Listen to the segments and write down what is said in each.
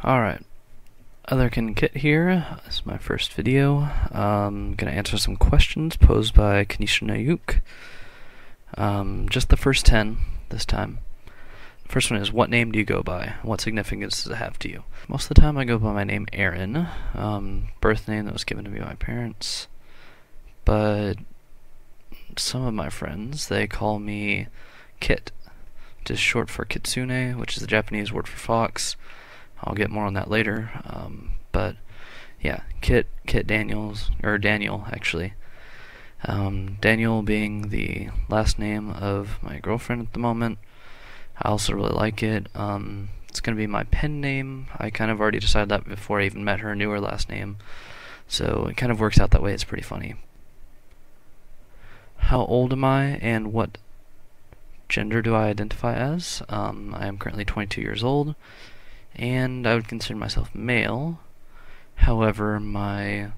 Alright, Otherkin Kit here. This is my first video. I'm gonna answer some questions posed by Kanisha Nayuk. Just the first 10 this time. The first one is, what name do you go by? What significance does it have to you? Most of the time I go by my name Aaron, birth name that was given to me by my parents. But some of my friends, they call me Kit, which is short for Kitsune, which is the Japanese word for fox. I'll get more on that later, but yeah, Kit Daniels, or Daniel actually. Daniel being the last name of my girlfriend at the moment. I also really like it. It's going to be my pen name. I kind of already decided that before I even met her, knew her last name, so it kind of works out that way. It's pretty funny. How old am I, and what gender do I identify as? I am currently 22 years old. And I would consider myself male. However, my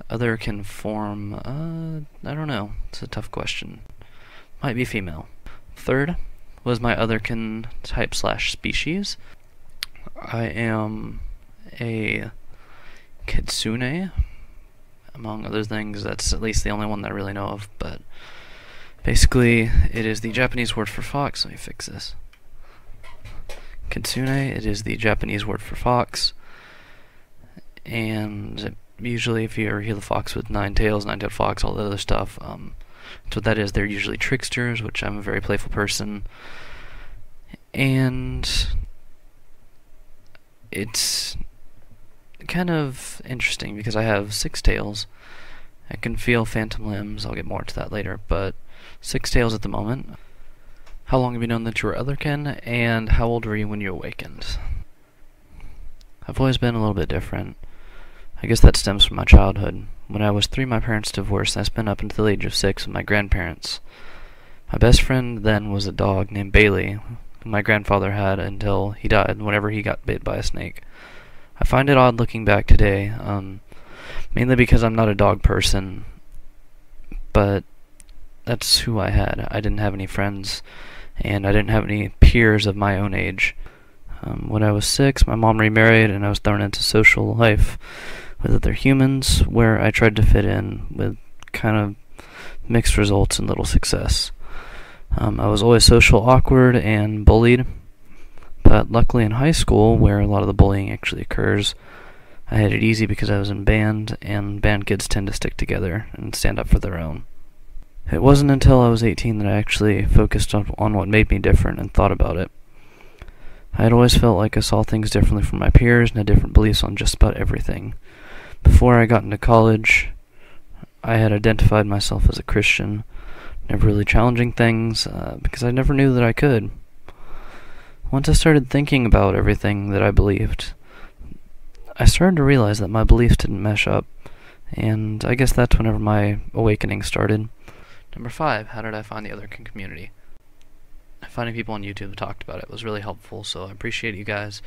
Otherkin form, I don't know. It's a tough question. Might be female. Third was my Otherkin type / species. I am a Kitsune, among other things. That's at least the only one that I really know of, but basically it is the Japanese word for fox. Let me fix this. Kitsune, it is the Japanese word for fox, and usually if you ever hear the fox with 9 tails, 9-tailed fox, all the other stuff, that's what that is. They're usually tricksters, which I'm a very playful person, and it's kind of interesting because I have 6 tails. I can feel phantom limbs, I'll get more into that later, but 6 tails at the moment. How long have you known that you were Otherkin, and how old were you when you awakened? I've always been a little bit different. I guess that stems from my childhood. When I was 3, my parents divorced, and I spent up until the age of 6 with my grandparents. My best friend then was a dog named Bailey, who my grandfather had until he died whenever he got bit by a snake. I find it odd looking back today, mainly because I'm not a dog person, but that's who I had. I didn't have any friends, and I didn't have any peers of my own age. When I was 6, my mom remarried, and I was thrown into social life with other humans, where I tried to fit in with kind of mixed results and little success. I was always social awkward and bullied, but luckily in high school, where a lot of the bullying actually occurs, I had it easy because I was in band, and band kids tend to stick together and stand up for their own. It wasn't until I was 18 that I actually focused on what made me different and thought about it. I had always felt like I saw things differently from my peers and had different beliefs on just about everything. Before I got into college, I had identified myself as a Christian, never really challenging things, because I never knew that I could. Once I started thinking about everything that I believed, I started to realize that my beliefs didn't mesh up, and I guess that's whenever my awakening started. Number 5, how did I find the Otherkin community? Finding people on YouTube who talked about it was really helpful, so I appreciate you guys.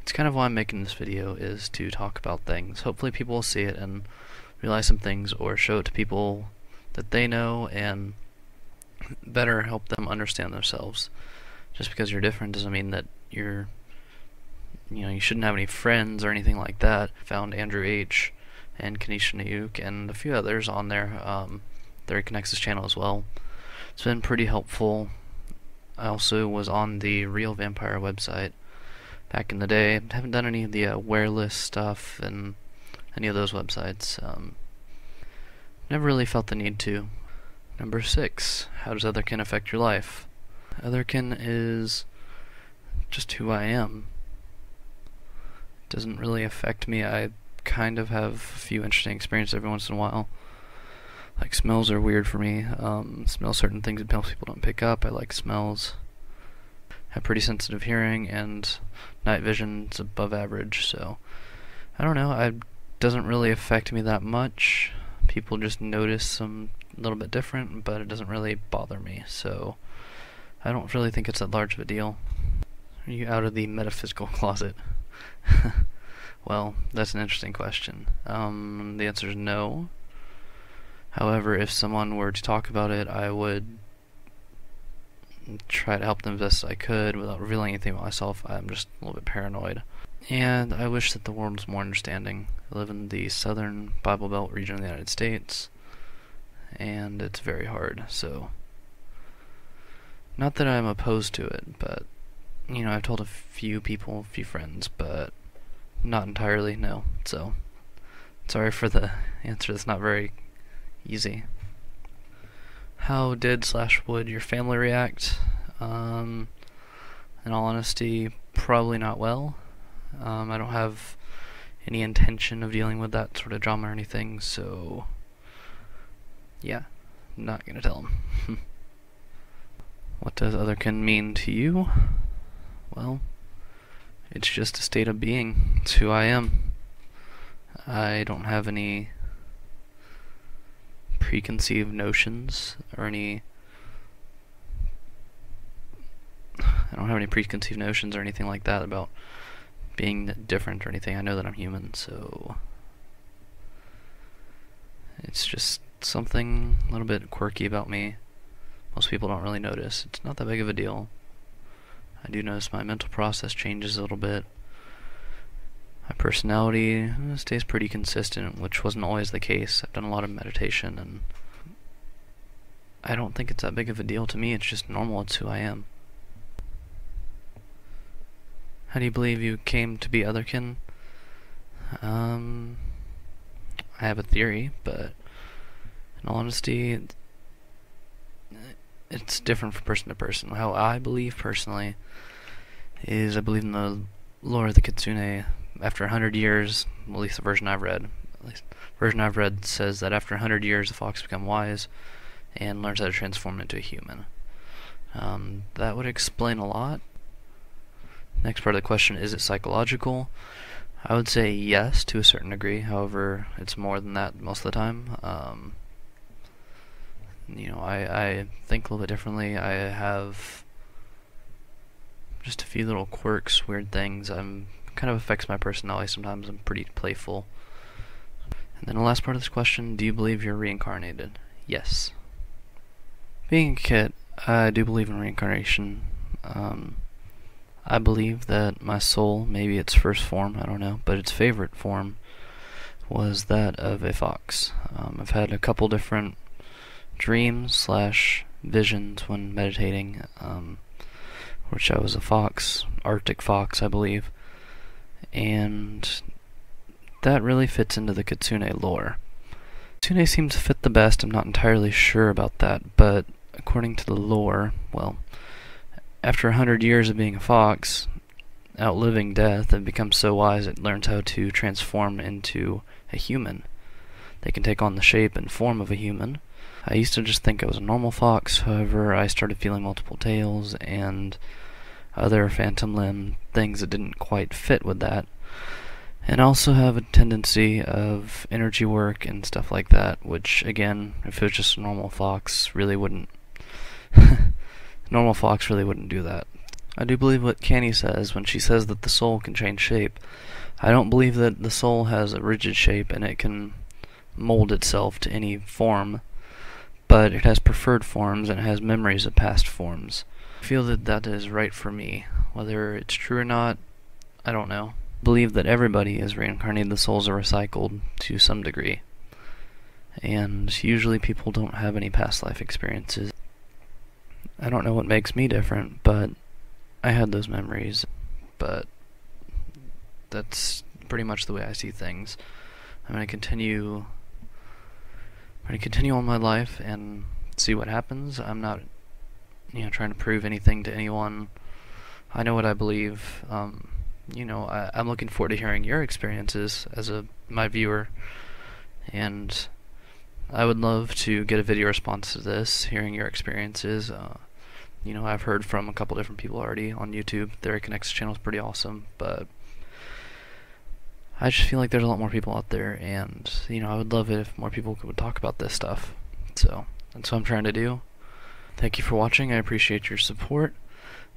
It's kind of why I'm making this video, is to talk about things. Hopefully people will see it and realize some things, or show it to people that they know and better help them understand themselves. Just because you're different doesn't mean that you shouldn't have any friends or anything like that. Found Andrew H. and Kanisha Nayuk and a few others on there. There connects his channel as well. It's been pretty helpful. I also was on the Real Vampire website back in the day. Haven't done any of the Warelist stuff and any of those websites. Never really felt the need to. Number 6, how does Otherkin affect your life? Otherkin is just who I am. It doesn't really affect me. I kind of have a few interesting experiences every once in a while. Like, smells are weird for me. Smell certain things that most people don't pick up. I like smells. Have pretty sensitive hearing, and night vision's above average, so I don't know. It doesn't really affect me that much. People just notice I'm a little bit different, but it doesn't really bother me, so I don't really think it's that large of a deal. Are you out of the metaphysical closet? Well, that's an interesting question. The answer is no. However, if someone were to talk about it, I would try to help them as best I could without revealing anything about myself. I'm just a little bit paranoid. And I wish that the world was more understanding. I live in the southern Bible Belt region of the United States, and it's very hard, so... Not that I'm opposed to it, but, I've told a few people, a few friends, but not entirely, no. So, sorry for the answer that's not very easy. How did/would your family react? In all honesty, probably not well. I don't have any intention of dealing with that sort of drama or anything, so yeah, not gonna tell them. What does Otherkin mean to you? Well, it's just a state of being. It's who I am. I don't have any preconceived notions or anything like that about being different or anything. I know that I'm human, so it's just something a little bit quirky about me. Most people don't really notice. It's not that big of a deal. I do notice my mental process changes a little bit. My personality stays pretty consistent, which wasn't always the case. I've done a lot of meditation, and I don't think it's that big of a deal to me. It's just normal. It's who I am. How do you believe you came to be Otherkin? I have a theory, but in all honesty, it's different from person to person. How I believe personally is I believe in the lore of the Kitsune. After 100 years, at least the version I've read, says that after 100 years the fox becomes wise and learns how to transform into a human. That would explain a lot. Next part of the question, is it psychological? I would say yes, to a certain degree. However, it's more than that most of the time. I think a little bit differently. I have just a few little quirks, weird things. Kind of affects my personality sometimes. I'm pretty playful. And then the last part of this question, do you believe you're reincarnated? Yes. Being a kid, I do believe in reincarnation. I believe that my soul, maybe its first form, I don't know, but its favorite form was that of a fox. I've had a couple different dreams/visions when meditating, which I was a fox, Arctic fox, I believe, and that really fits into the Kitsune lore. Kitsune seems to fit the best. I'm not entirely sure about that, but according to the lore, well, after 100 years of being a fox, outliving death, it becomes so wise it learns how to transform into a human. They can take on the shape and form of a human. I used to just think I was a normal fox. However, I started feeling multiple tails and other phantom limb things that didn't quite fit with that. And I also have a tendency of energy work and stuff like that, which, again, if it was just a normal fox, really wouldn't normal fox really wouldn't do that. I do believe what Canny says when she says that the soul can change shape. I don't believe that the soul has a rigid shape and it can mold itself to any form, but it has preferred forms and it has memories of past forms. I feel that that is right for me. Whether it's true or not, I don't know. I believe that everybody is reincarnated. The souls are recycled to some degree, and usually people don't have any past life experiences. I don't know what makes me different, but I had those memories. But that's pretty much the way I see things. I'm going to continue on my life and see what happens. I'm not trying to prove anything to anyone. I know what I believe. I'm looking forward to hearing your experiences as my viewer, and I would love to get a video response to this, hearing your experiences. I've heard from a couple different people already on YouTube. Their Connects channel is pretty awesome, but I just feel like there's a lot more people out there, and I would love it if more people would talk about this stuff. So that's what I'm trying to do. Thank you for watching. I appreciate your support,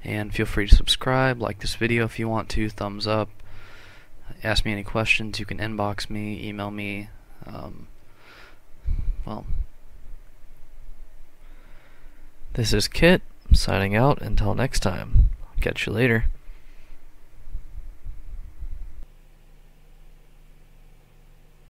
and feel free to subscribe, like this video if you want to, thumbs up, ask me any questions. You can inbox me, email me. This is Kit Signing out until next time. Catch you later.